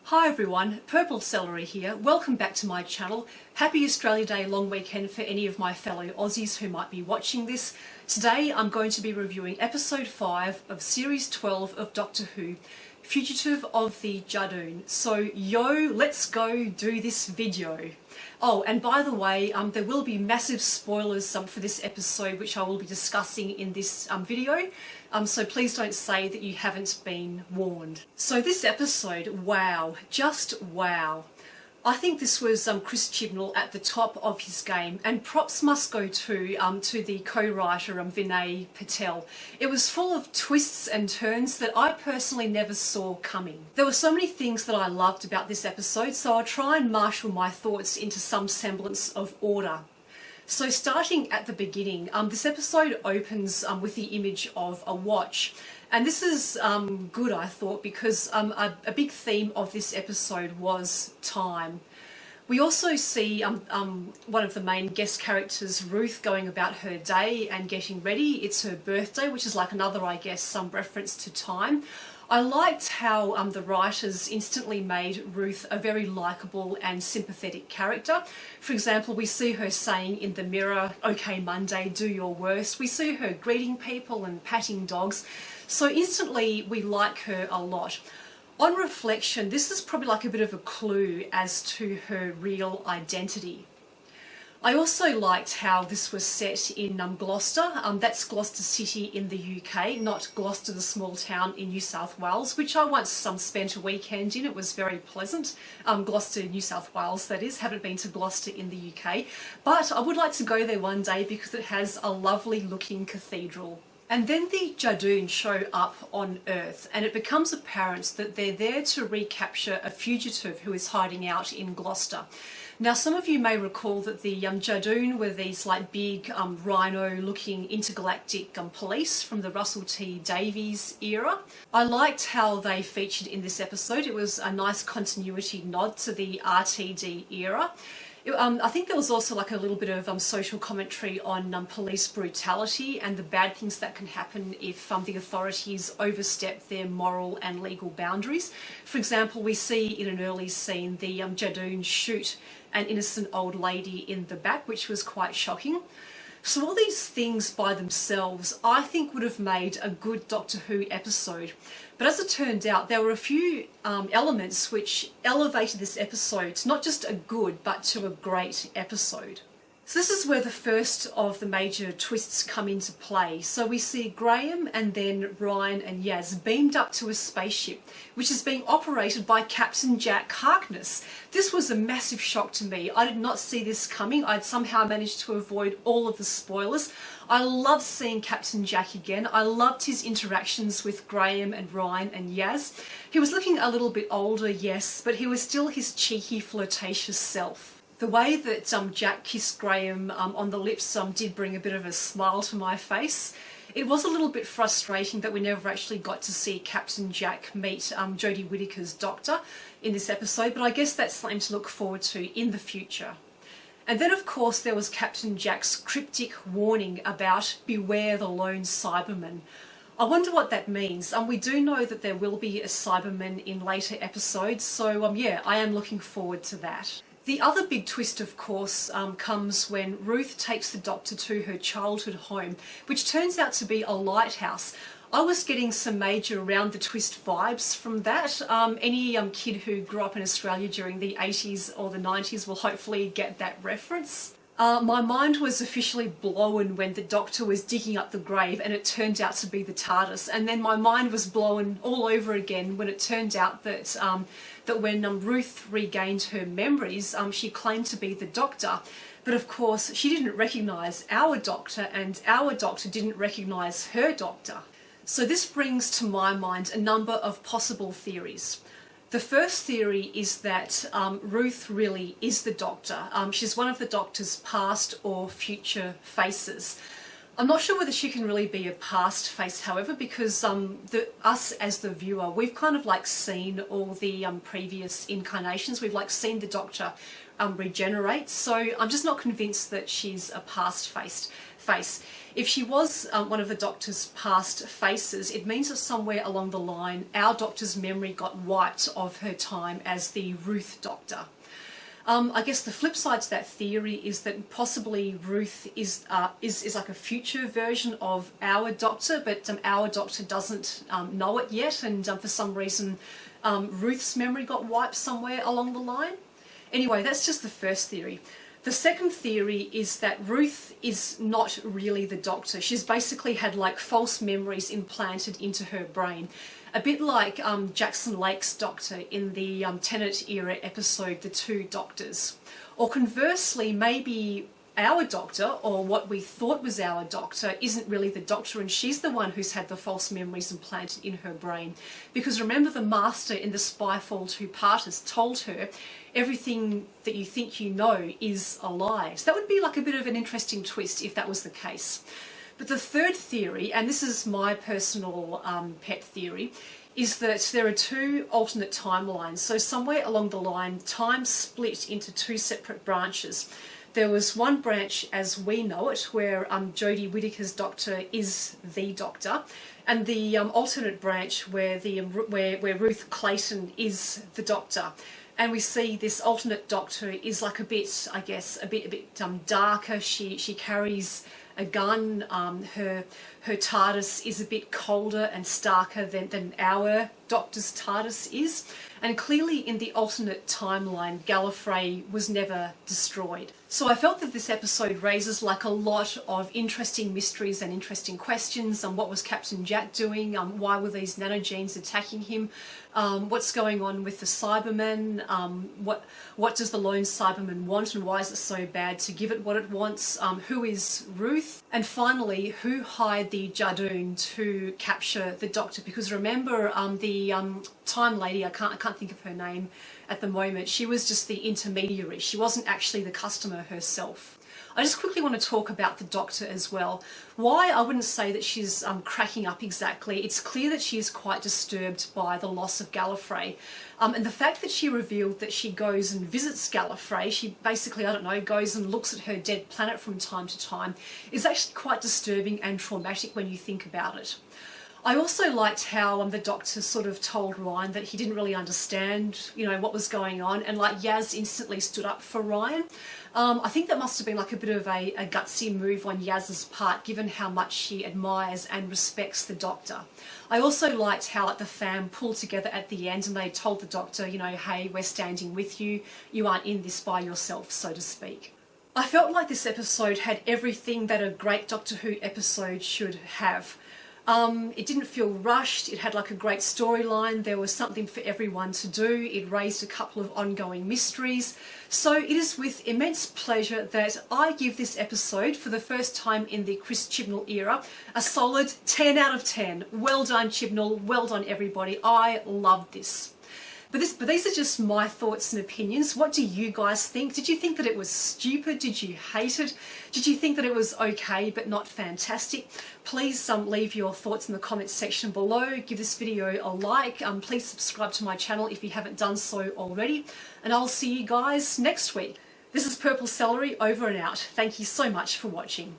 Hi everyone, Purple Celery here. Welcome back to my channel. Happy Australia Day long weekend for any of my fellow Aussies who might be watching this. Today I'm going to be reviewing episode 5 of series 12 of Doctor Who, Fugitive of the Judoon. So let's go do this video. Oh, and by the way, there will be massive spoilers for this episode, which I will be discussing in this video. So please don't say that you haven't been warned. So this episode, wow, just wow. I think this was Chris Chibnall at the top of his game, and props must go to the co-writer Vinay Patel. It was full of twists and turns that I personally never saw coming. There were so many things that I loved about this episode, so I'll try and marshal my thoughts into some semblance of order. So starting at the beginning, this episode opens with the image of a watch. And this is good, I thought, because a big theme of this episode was time. We also see one of the main guest characters, Ruth, going about her day and getting ready. It's her birthday, which is like another, I guess, some reference to time. I liked how the writers instantly made Ruth a very likeable and sympathetic character. For example, we see her saying in the mirror, "Okay, Monday, do your worst." We see her greeting people and patting dogs. So instantly we like her a lot. On reflection, this is probably like a bit of a clue as to her real identity. I also liked how this was set in Gloucester. That's Gloucester City in the UK, not Gloucester, the small town in New South Wales, which I once spent a weekend in. It was very pleasant. Gloucester, New South Wales, that is. Haven't been to Gloucester in the UK. But I would like to go there one day because it has a lovely looking cathedral. And then the Judoon show up on Earth, and it becomes apparent that they're there to recapture a fugitive who is hiding out in Gloucester. Now, some of you may recall that the Judoon were these like big rhino-looking intergalactic police from the Russell T Davies era. I liked how they featured in this episode. It was a nice continuity nod to the RTD era. I think there was also like a little bit of social commentary on police brutality and the bad things that can happen if the authorities overstep their moral and legal boundaries. For example, we see in an early scene the Judoon shoot an innocent old lady in the back, which was quite shocking. So all these things by themselves, I think, would have made a good Doctor Who episode. But as it turned out, there were a few elements which elevated this episode to not just a good, but to a great episode. So this is where the first of the major twists come into play. So we see Graham and then Ryan and Yaz beamed up to a spaceship, which is being operated by Captain Jack Harkness. This was a massive shock to me. I did not see this coming. I'd somehow managed to avoid all of the spoilers. I loved seeing Captain Jack again. I loved his interactions with Graham and Ryan and Yaz. He was looking a little bit older, yes, but he was still his cheeky, flirtatious self. The way that Jack kissed Graham on the lips did bring a bit of a smile to my face. It was a little bit frustrating that we never actually got to see Captain Jack meet Jodie Whittaker's doctor in this episode, but I guess that's something to look forward to in the future. And then, of course, there was Captain Jack's cryptic warning about beware the lone Cyberman. I wonder what that means. We do know that there will be a Cyberman in later episodes, so yeah, I am looking forward to that. The other big twist, of course, comes when Ruth takes the Doctor to her childhood home, which turns out to be a lighthouse. I was getting some major round the twist vibes from that. Any kid who grew up in Australia during the 80s or the 90s will hopefully get that reference. My mind was officially blown when the Doctor was digging up the grave and it turned out to be the TARDIS. And then my mind was blown all over again when it turned out that when Ruth regained her memories, she claimed to be the Doctor. But of course, she didn't recognise our Doctor, and our Doctor didn't recognise her Doctor. So this brings to my mind a number of possible theories. The first theory is that Ruth really is the Doctor. She's one of the Doctor's past or future faces. I'm not sure whether she can really be a past face, however, because us as the viewer, we've kind of like seen all the previous incarnations. We've like seen the Doctor regenerate, so I'm just not convinced that she's a past face. If she was one of the Doctor's past faces, it means that somewhere along the line our Doctor's memory got wiped of her time as the Ruth Doctor. I guess the flip side to that theory is that possibly Ruth is like a future version of our Doctor, but our Doctor doesn't know it yet, and for some reason Ruth's memory got wiped somewhere along the line. Anyway, that's just the first theory. The second theory is that Ruth is not really the Doctor. She's basically had like false memories implanted into her brain. A bit like Jackson Lake's Doctor in the Tennant era episode, The Two Doctors. Or conversely, maybe our Doctor, or what we thought was our Doctor, isn't really the Doctor, and she's the one who's had the false memories implanted in her brain. Because remember, the Master in the Spyfall two-parters told her everything that you think you know is a lie. So that would be like a bit of an interesting twist if that was the case. But the third theory, and this is my personal pet theory, is that there are two alternate timelines. So somewhere along the line, time split into two separate branches. There was one branch as we know it, where Jodie Whittaker's Doctor is the Doctor, and the alternate branch where Ruth Clayton is the Doctor. And we see this alternate Doctor is like a bit, I guess, a bit darker. She carries a gun. Her TARDIS is a bit colder and starker than our Doctor's TARDIS is. And clearly in the alternate timeline, Gallifrey was never destroyed. So I felt that this episode raises like a lot of interesting mysteries and interesting questions. What was Captain Jack doing? Why were these nanogenes attacking him? What's going on with the Cybermen? What does the lone Cyberman want, and why is it so bad to give it what it wants? Who is Ruth? And finally, who hired the Judoon to capture the Doctor? Because remember, the Time Lady, I can't think of her name at the moment, she was just the intermediary. She wasn't actually the customer herself. I just quickly want to talk about the Doctor as well. Why I wouldn't say that she's cracking up exactly. It's clear that she is quite disturbed by the loss of Gallifrey. And the fact that she revealed that she goes and visits Gallifrey, she basically, I don't know, goes and looks at her dead planet from time to time, is actually quite disturbing and traumatic when you think about it. I also liked how the Doctor sort of told Ryan that he didn't really understand, what was going on, and like Yaz instantly stood up for Ryan. I think that must have been like a bit of a gutsy move on Yaz's part, given how much she admires and respects the Doctor. I also liked how the fam pulled together at the end and they told the Doctor, hey, we're standing with you. You aren't in this by yourself, so to speak. I felt like this episode had everything that a great Doctor Who episode should have. It didn't feel rushed, it had like a great storyline, there was something for everyone to do, it raised a couple of ongoing mysteries. So it is with immense pleasure that I give this episode, for the first time in the Chris Chibnall era, a solid 10 out of 10. Well done Chibnall, well done everybody, I loved this. But these are just my thoughts and opinions. What do you guys think? Did you think that it was stupid? Did you hate it? Did you think that it was okay but not fantastic? Please leave your thoughts in the comments section below. Give this video a like. Please subscribe to my channel if you haven't done so already. And I'll see you guys next week. This is Purple Celery, over and out. Thank you so much for watching.